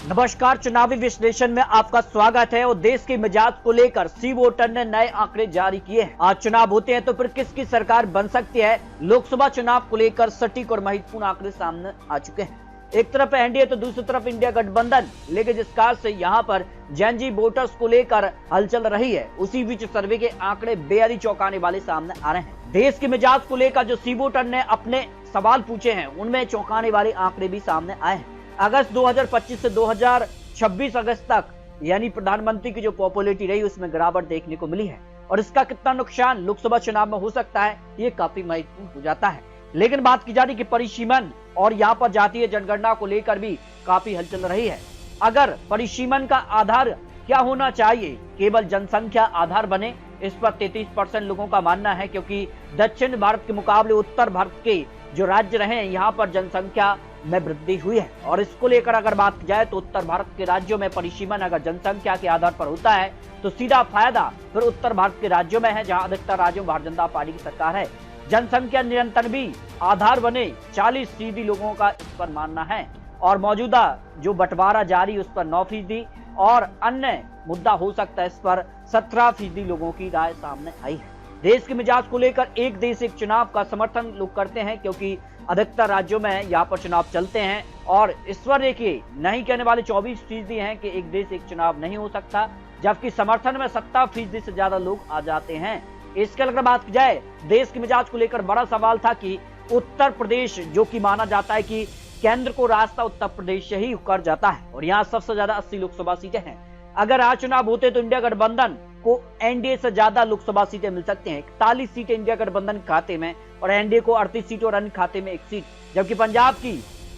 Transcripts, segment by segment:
नमस्कार, चुनावी विश्लेषण में आपका स्वागत है। और देश के मिजाज को लेकर सी वोटर ने नए आंकड़े जारी किए हैं। आज चुनाव होते हैं तो फिर किसकी सरकार बन सकती है, लोकसभा चुनाव को लेकर सटीक और महत्वपूर्ण आंकड़े सामने आ चुके हैं। एक तरफ एनडीए तो दूसरी तरफ इंडिया गठबंधन, लेकिन जिस कार से यहाँ पर जेनजी वोटर्स को लेकर हलचल रही है, उसी बीच सर्वे के आंकड़े बेहद ही चौंकाने वाले सामने आ रहे हैं। देश के मिजाज को लेकर जो सी वोटर ने अपने सवाल पूछे हैं, उनमें चौंकाने वाले आंकड़े भी सामने आए हैं। अगस्त 2025 से 2026 अगस्त तक यानी प्रधानमंत्री की जो पॉपुलैरिटी रही, उसमें गिरावट देखने को मिली है। और इसका कितना नुकसान लोकसभा चुनाव में हो सकता है, ये काफी महत्वपूर्ण हो जाता है। लेकिन बात की जा रही कि परिसीमन और यहाँ पर जातीय जनगणना को लेकर भी काफी हलचल रही है। अगर परिसीमन का आधार क्या होना चाहिए, केवल जनसंख्या आधार बने, इस पर 33% लोगों का मानना है, क्योंकि दक्षिण भारत के मुकाबले उत्तर भारत के जो राज्य रहे हैं, यहाँ पर जनसंख्या में वृद्धि हुई है। और इसको लेकर अगर बात की जाए तो उत्तर भारत के राज्यों में परिसीमन अगर जनसंख्या के आधार पर होता है तो सीधा फायदा फिर उत्तर भारत के राज्यों में है, जहां अधिकतर राज्यों में भारतीय जनता पार्टी की सरकार है। जनसंख्या नियंत्रण भी आधार बने, 40% लोगों का इस पर मानना है। और मौजूदा जो बंटवारा जारी, उस पर 9% और अन्य मुद्दा हो सकता है, इस पर 17% लोगों की राय सामने आई है। देश के मिजाज को लेकर एक देश एक चुनाव का समर्थन लोग करते हैं, क्योंकि अधिकतर राज्यों में यहाँ पर चुनाव चलते हैं। और इस पर देखिए, नहीं कहने वाले 24% हैं कि एक देश एक चुनाव नहीं हो सकता, जबकि समर्थन में 70% से ज्यादा लोग आ जाते हैं। इसके अगर बात की जाए, देश के मिजाज को लेकर बड़ा सवाल था कि उत्तर प्रदेश, जो कि माना जाता है कि केंद्र को रास्ता उत्तर प्रदेश से ही कर जाता है, और यहाँ सबसे ज्यादा 80 लोकसभा सीटें हैं। अगर आज चुनाव होते तो इंडिया गठबंधन को एनडीए से ज्यादा लोकसभा सीटें मिल सकती हैं। 41 सीटें इंडिया गठबंधन खाते में और एनडीए को 38 सीटों और अन्य खाते में 1 सीट, जबकि पंजाब की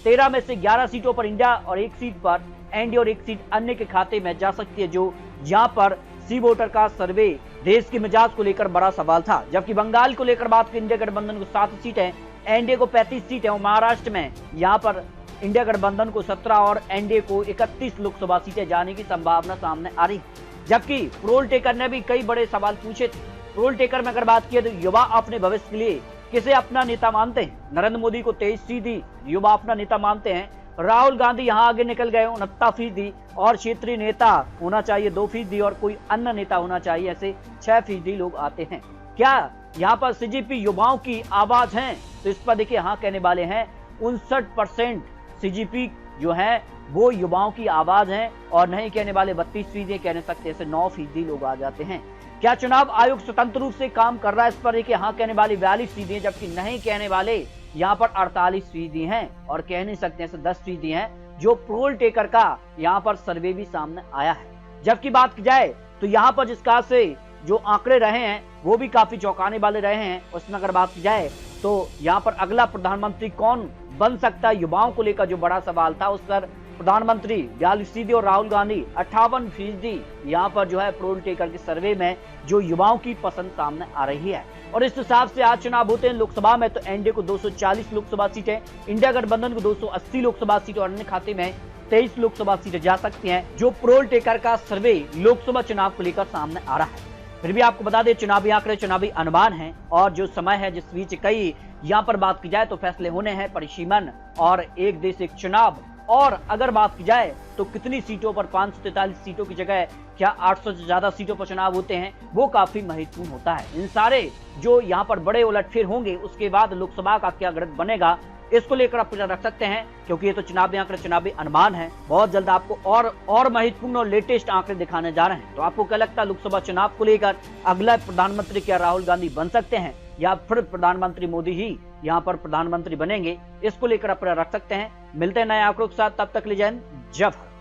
13 में से 11 सीटों पर इंडिया और 1 सीट पर एनडीए और 1 सीट अन्य के खाते में जा सकती है। जो यहाँ पर सी वोटर का सर्वे देश के मिजाज को लेकर बड़ा सवाल था। जबकि बंगाल को लेकर बात की, इंडिया गठबंधन को 7 सीटें, एनडीए को 35 सीटें, और महाराष्ट्र में यहाँ पर इंडिया गठबंधन को 17 और एनडीए को 31 लोकसभा सीटें जाने की संभावना सामने आ रही। जबकि पोल टेकर ने भी कई बड़े सवाल पूछे थे। पोल टेकर में अगर बात की तो युवा अपने भविष्य के लिए किसे अपना नेता मानते हैं? नरेंद्र मोदी को 23% युवा अपना नेता मानते हैं। राहुल गांधी यहाँ आगे निकल गए, 69%, और क्षेत्रीय नेता होना चाहिए 2%, और कोई अन्य नेता होना चाहिए, ऐसे 6% लोग आते हैं। क्या यहाँ पर सीजीपी युवाओं की आवाज है? तो इस पर देखिए, हाँ कहने वाले हैं 59% सीजीपी जो है वो युवाओं की आवाज है, और नहीं कहने वाले 32%, कहने सकते हैं 9% लोग आ जाते हैं। क्या चुनाव आयोग स्वतंत्र रूप से काम कर रहा है? इस पर देखिए, हाँ कहने वाले 42%, जबकि नहीं कहने वाले यहाँ पर 48% हैं, और कह नहीं सकते हैं 10% हैं, जो पोल टेकर का यहाँ पर सर्वे भी सामने आया है। जबकि बात की जाए तो यहाँ पर जिस कार से जो आंकड़े रहे हैं वो भी काफी चौंकाने वाले रहे हैं। उसमें अगर बात की जाए तो यहाँ पर अगला प्रधानमंत्री कौन बन सकता है, युवाओं को लेकर जो बड़ा सवाल था, उस पर प्रधानमंत्री 42% और राहुल गांधी 58% यहाँ पर जो है पोल टेकर के सर्वे में जो युवाओं की पसंद सामने आ रही है। और इस हिसाब से आज चुनाव होते हैं लोकसभा में तो एनडीए को 240 लोकसभा सीटें, इंडिया गठबंधन को 280 लोकसभा सीटें, और अन्य खाते में 23 लोकसभा सीटें जा सकती हैं, जो पोल टेकर का सर्वे लोकसभा चुनाव को लेकर सामने आ रहा है। फिर भी आपको बता दें, चुनावी आंकड़े चुनावी अनुमान हैं, और जो समय है जिस बीच कई यहाँ पर बात की जाए तो फैसले होने हैं, परिसीमन और एक देश एक चुनाव। और अगर बात की जाए तो कितनी सीटों पर, 543 सीटों की जगह क्या 800 से ज्यादा सीटों पर चुनाव होते हैं, वो काफी महत्वपूर्ण होता है। इन सारे जो यहाँ पर बड़े उलटफेर होंगे, उसके बाद लोकसभा का क्या गणित बनेगा, इसको लेकर आप रख सकते हैं, क्योंकि ये तो चुनावी आंकड़े चुनावी अनुमान है। बहुत जल्द आपको और महत्वपूर्ण और लेटेस्ट आंकड़े दिखाने जा रहे हैं। तो आपको क्या लगता है, लोकसभा चुनाव को लेकर अगला प्रधानमंत्री क्या राहुल गांधी बन सकते हैं, या फिर प्रधानमंत्री मोदी ही यहाँ पर प्रधानमंत्री बनेंगे? इसको लेकर आप रख सकते हैं। मिलते हैं नए आंकड़ों के साथ, तब तक ले जय हिंद, जय भारत।